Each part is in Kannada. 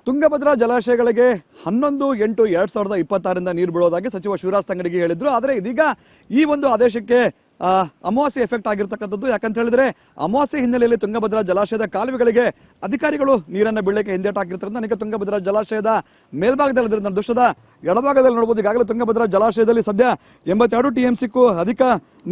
ತುಂಗಭದ್ರಾ ಜಲಾಶಯಗಳಿಗೆ 11/8/2026 ನೀರು ಬಿಡೋದಾಗಿ ಸಚಿವ ಶಿವರಾಜ್ ತಂಗಡಗಿ ಹೇಳಿದ್ರು. ಆದರೆ ಇದೀಗ ಈ ಒಂದು ಆದೇಶಕ್ಕೆ ಅಮಾವಾಸ್ಯೆ ಎಫೆಕ್ಟ್ ಆಗಿರ್ತಕ್ಕಂಥದ್ದು. ಯಾಕಂತ ಹೇಳಿದ್ರೆ ಅಮಾವಾಸ್ಯೆ ಹಿನ್ನೆಲೆಯಲ್ಲಿ ತುಂಗಭದ್ರಾ ಜಲಾಶಯದ ಕಾಲುವೆಗಳಿಗೆ ಅಧಿಕಾರಿಗಳು ನೀರನ್ನು ಬಿಡಲಿಕ್ಕೆ ಹಿಂದೇಟು ಹಾಕಿರ್ತಕ್ಕಂಥ ನನಗೆ ತುಂಗಭದ್ರಾ ಜಲಾಶಯದ ಮೇಲ್ಭಾಗದಲ್ಲಿ ದೃಶ್ಯದ ಎಡಭಾಗದಲ್ಲಿ ನೋಡಬಹುದು. ಈಗಾಗಲೇ ತುಂಗಭದ್ರಾ ಜಲಾಶಯದಲ್ಲಿ ಸದ್ಯ 82 TMCಗೂ ಅಧಿಕ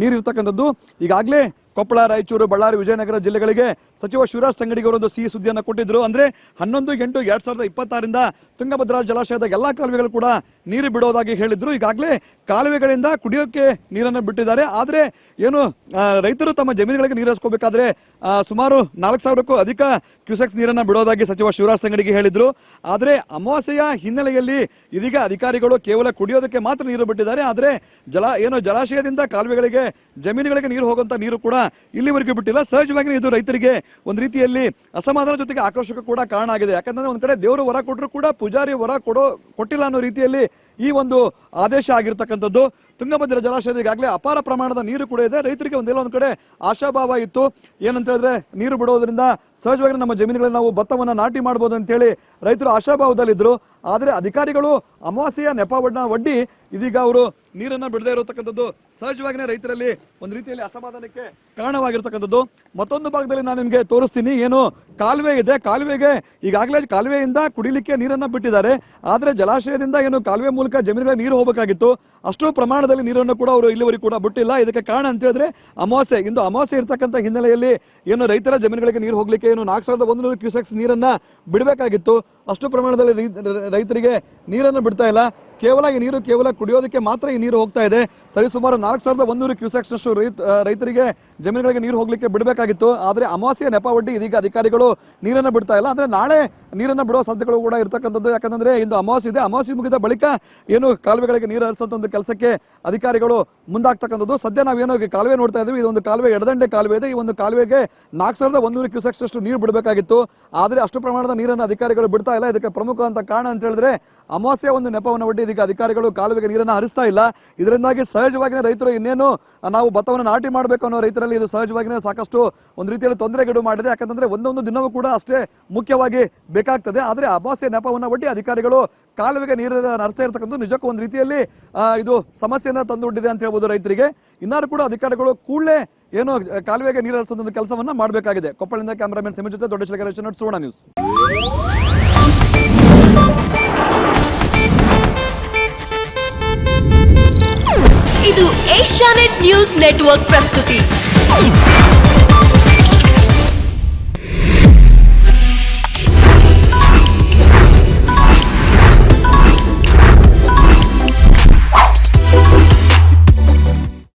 ನೀರಿರ್ತಕ್ಕಂಥದ್ದು. ಈಗಾಗಲೇ ಕೊಪ್ಪಳ, ರಾಯಚೂರು, ಬಳ್ಳಾರಿ, ವಿಜಯನಗರ ಜಿಲ್ಲೆಗಳಿಗೆ ಸಚಿವ ಶಿವರಾಜ್ ತಂಗಡಗಿ ಅವರೊಂದು ಸಿಹಿ ಸುದ್ದಿಯನ್ನು ಕೊಟ್ಟಿದ್ರು. ಅಂದ್ರೆ 11/8/2026 ತುಂಗಭದ್ರಾ ಜಲಾಶಯದ ಎಲ್ಲಾ ಕಾಲುವೆಗಳು ಕೂಡ ನೀರು ಬಿಡೋದಾಗಿ ಹೇಳಿದ್ರು. ಈಗಾಗಲೇ ಕಾಲುವೆಗಳಿಂದ ಕುಡಿಯೋಕೆ ನೀರನ್ನು ಬಿಟ್ಟಿದ್ದಾರೆ. ಆದ್ರೆ ಏನು ರೈತರು ತಮ್ಮ ಜಮೀನುಗಳಿಗೆ ನೀರು ಹರಿಸ್ಕೋಬೇಕಾದ್ರೆ ಸುಮಾರು 4,000ಕ್ಕೂ ಅಧಿಕ ಕ್ಯೂಸೆಕ್ಸ್ ನೀರನ್ನು ಬಿಡೋದಾಗಿ ಸಚಿವ ಶಿವರಾಜ್ ತಂಗಡಗಿ ಹೇಳಿದ್ರು. ಆದ್ರೆ ಅಮಾವಾಸ್ಯೆಯ ಹಿನ್ನೆಲೆಯಲ್ಲಿ ಇದೀಗ ಅಧಿಕಾರಿಗಳು ಕೇವಲ ಕುಡಿಯೋದಕ್ಕೆ ಮಾತ್ರ ನೀರು ಬಿಟ್ಟಿದ್ದಾರೆ. ಆದ್ರೆ ಜಲಾಶಯದಿಂದ ಕಾಲುವೆಗಳಿಗೆ ಜಮೀನುಗಳಿಗೆ ನೀರು ಹೋಗುವಂತ ನೀರು ಕೂಡ ಇಲ್ಲಿವರೆಗೂ ಬಿಟ್ಟಿಲ್ಲ. ಸಹಜವಾಗಿ ಇದು ರೈತರಿಗೆ ಒಂದು ರೀತಿಯಲ್ಲಿ ಅಸಮಾಧಾನ ಜೊತೆಗೆ ಆಕ್ರೋಶಕ್ಕೂ ಕೂಡ ಕಾರಣ ಆಗಿದೆ. ಯಾಕಂದ್ರೆ ಒಂದ್ ಕಡೆ ದೇವರು ವರ ಕೊಟ್ಟರು ಕೂಡ ಪೂಜಾರಿ ವರ ಕೊಟ್ಟಿಲ್ಲ ಅನ್ನೋ ರೀತಿಯಲ್ಲಿ ಈ ಒಂದು ಆದೇಶ ಆಗಿರ್ತಕ್ಕಂಥದ್ದು. ತುಂಗಭದ್ರಾ ಜಲಾಶಯದ ಈಗಾಗಲೇ ಅಪಾರ ಪ್ರಮಾಣದ ನೀರು ಕೂಡ ಇದೆ. ರೈತರಿಗೆ ಒಂದ್ ಕಡೆ ಆಶಾಭಾವ ಇತ್ತು. ಏನಂತ ಹೇಳಿದ್ರೆ ನೀರು ಬಿಡೋದ್ರಿಂದ ಸಹಜವಾಗಿ ನಮ್ಮ ಜಮೀನುಗಳಲ್ಲಿ ನಾವು ಭತ್ತವನ್ನು ನಾಟಿ ಮಾಡಬಹುದು ಅಂತೇಳಿ ರೈತರು ಆಶಾಭಾವದಲ್ಲಿದ್ರು. ಆದರೆ ಅಧಿಕಾರಿಗಳು ಅಮಾವಾಸ್ಯೆಯ ನೆಪವನ್ನ ಒಡ್ಡಿ ಇದೀಗ ಅವರು ನೀರನ್ನು ಬಿಡದೇ ಇರತಕ್ಕಂಥದ್ದು ಸಹಜವಾಗಿಯೇ ರೈತರಲ್ಲಿ ಒಂದು ರೀತಿಯಲ್ಲಿ ಅಸಮಾಧಾನಕ್ಕೆ ಕಾರಣವಾಗಿರ್ತಕ್ಕಂಥದ್ದು. ಮತ್ತೊಂದು ಭಾಗದಲ್ಲಿ ನಾನು ನಿಮಗೆ ತೋರಿಸ್ತೀನಿ. ಏನು ಕಾಲುವೆ ಇದೆ, ಕಾಲುವೆಗೆ ಈಗಾಗಲೇ ಕಾಲುವೆಯಿಂದ ಕುಡಿಲಿಕ್ಕೆ ನೀರನ್ನು ಬಿಟ್ಟಿದ್ದಾರೆ. ಆದರೆ ಜಲಾಶಯದಿಂದ ಏನು ಕಾಲುವೆ ಮೂಲಕ ಜಮೀನುಗಳಿಗೆ ನೀರು ಹೋಗಬೇಕಾಗಿತ್ತು, ಅಷ್ಟು ಪ್ರಮಾಣದಲ್ಲಿ ನೀರನ್ನು ಕೂಡ ಅವರು ಇಲ್ಲಿವರೆಗೂ ಕೂಡ ಬಿಟ್ಟಿಲ್ಲ. ಇದಕ್ಕೆ ಕಾರಣ ಅಂತ ಹೇಳಿದ್ರೆ ಅಮಾವಾಸ್ಯೆ. ಇಂದು ಅಮಾವಾಸ್ಯೆ ಇರ್ತಕ್ಕಂಥ ಹಿನ್ನೆಲೆಯಲ್ಲಿ ಏನು ರೈತರ ಜಮೀನುಗಳಿಗೆ ನೀರು ಹೋಗ್ಲಿಕ್ಕೆ ಏನು 4,100 ಕ್ಯೂಸೆಕ್ಸ್ ನೀರನ್ನ ಬಿಡಬೇಕಾಗಿತ್ತು. ಅಷ್ಟು ಪ್ರಮಾಣದಲ್ಲಿ ರೈತರಿಗೆ ನೀರನ್ನು ಬಿಡ್ತಾ ಇಲ್ಲ. ಕೇವಲ ಈ ನೀರು ಕೇವಲ ಕುಡಿಯೋದಕ್ಕೆ ಮಾತ್ರ ಈ ನೀರು ಹೋಗ್ತಾ ಇದೆ. ಸರಿಸುಮಾರು 4,100 ಕ್ಯೂಸೆಕ್ಸ್ನಷ್ಟು ರೈತರಿಗೆ ಜಮೀನುಗಳಿಗೆ ನೀರು ಹೋಗ್ಲಿಕ್ಕೆ ಬಿಡಬೇಕಾಗಿತ್ತು. ಆದರೆ ಅಮಾವಾಸ್ಯೆ ನೆಪ ಒಡ್ಡಿ ಇದೀಗ ಅಧಿಕಾರಿಗಳು ನೀರನ್ನು ಬಿಡ್ತಾ ಇಲ್ಲ. ಅಂದ್ರೆ ನಾಳೆ ನೀರನ್ನು ಬಿಡುವ ಸಾಧ್ಯತೆಗಳು ಕೂಡ ಇರ್ತಕ್ಕಂಥದ್ದು. ಯಾಕಂದ್ರೆ ಇಂದು ಅಮಾವಾಸ್ಯೆ ಇದೆ. ಅಮಾವಾಸ್ಯೆ ಮುಗಿದ ಬಳಿಕ ಏನು ಕಾಲುವೆಗಳಿಗೆ ನೀರು ಹರಿಸುವಂತ ಒಂದು ಕೆಲಸಕ್ಕೆ ಅಧಿಕಾರಿಗಳು ಮುಂದಾಗ್ತಕ್ಕಂಥದ್ದು. ಸದ್ಯ ನಾವೇನೋ ಕಾಲುವೆ ನೋಡ್ತಾ ಇದ್ವಿ. ಇದೊಂದು ಕಾಲುವೆ ಎಡದಂಡೆ ಕಾಲುವೆ ಇದೆ. ಈ ಒಂದು ಕಾಲುವೆಗೆ 4,100 ಕ್ಯೂಸೆಕ್ಸ್ನಷ್ಟು ನೀರು ಬಿಡಬೇಕಾಗಿತ್ತು. ಆದರೆ ಅಷ್ಟು ಪ್ರಮಾಣದ ನೀರನ್ನು ಅಧಿಕಾರಿಗಳು ಬಿಡ್ತಾ ಇಲ್ಲ. ಇದಕ್ಕೆ ಪ್ರಮುಖವಂತ ಕಾರಣ ಅಂತ ಹೇಳಿದ್ರೆ ಅಮಾವಾಸ್ಯೆ ಒಂದು ನೆಪವನ್ನು ಒಡ್ಡಿ ಇದೀಗ ಅಧಿಕಾರಿಗಳು ಕಾಲುವೆಗೆ ನೀರನ್ನು ಹರಿಸ್ತಾ ಇಲ್ಲ. ಇದರಿಂದಾಗಿ ಸಹಜವಾಗಿಯೇ ರೈತರು ಇನ್ನೇನು ನಾವು ಭತ್ತವನ್ನು ನಾಟಿ ಮಾಡಬೇಕು ಅನ್ನೋ ರೈತರಲ್ಲಿ ಇದು ಸಹಜವಾಗಿಯೇ ಸಾಕಷ್ಟು ಒಂದು ರೀತಿಯಲ್ಲಿ ತೊಂದರೆಗೀಡು ಮಾಡಿದೆ. ಯಾಕಂದ್ರೆ ಒಂದೊಂದು ದಿನವೂ ಕೂಡ ಅಷ್ಟೇ ಮುಖ್ಯವಾಗಿ ಬೇಕಾಗ್ತದೆ. ಆದರೆ ಅಮಾವಾಸ್ಯೆ ನೆಪವನ್ನು ಒಡ್ಡಿ ಅಧಿಕಾರಿಗಳು ಕಾಲುವೆಗೆ ನೀರನ್ನು ಹರಿಸ್ತಾ ಇರ್ತಕ್ಕಂಥ ನಿಜಕ್ಕೂ ಒಂದು ರೀತಿಯಲ್ಲಿ ಇದು ಸಮಸ್ಯೆಯನ್ನು ತಂದುಬಿಟ್ಟಿದೆ ಅಂತ ಹೇಳ್ಬೋದು ರೈತರಿಗೆ. ಇನ್ನಾರು ಕೂಡ ಅಧಿಕಾರಿಗಳು ಕೂಡಲೇ ಏನು ಕಾಲುವೆಗೆ ನೀರು ಹರಿಸುವಂತ ಕೆಲಸವನ್ನ ಮಾಡಬೇಕಾಗಿದೆ. ಕೊಪ್ಪಳದಿಂದ ಕ್ಯಾಮರಾಮನ್ ಸಿಮಿ ಜೊತೆ ದೊಡ್ಡ ಶಿಲಕರೇಶನ್, ಸುವರ್ಣ ನ್ಯೂಸ್. ಇದು ಏಷ್ಯಾನೆಟ್ ನ್ಯೂಸ್ ನೆಟ್ವರ್ಕ್ ಪ್ರಸ್ತುತಿ.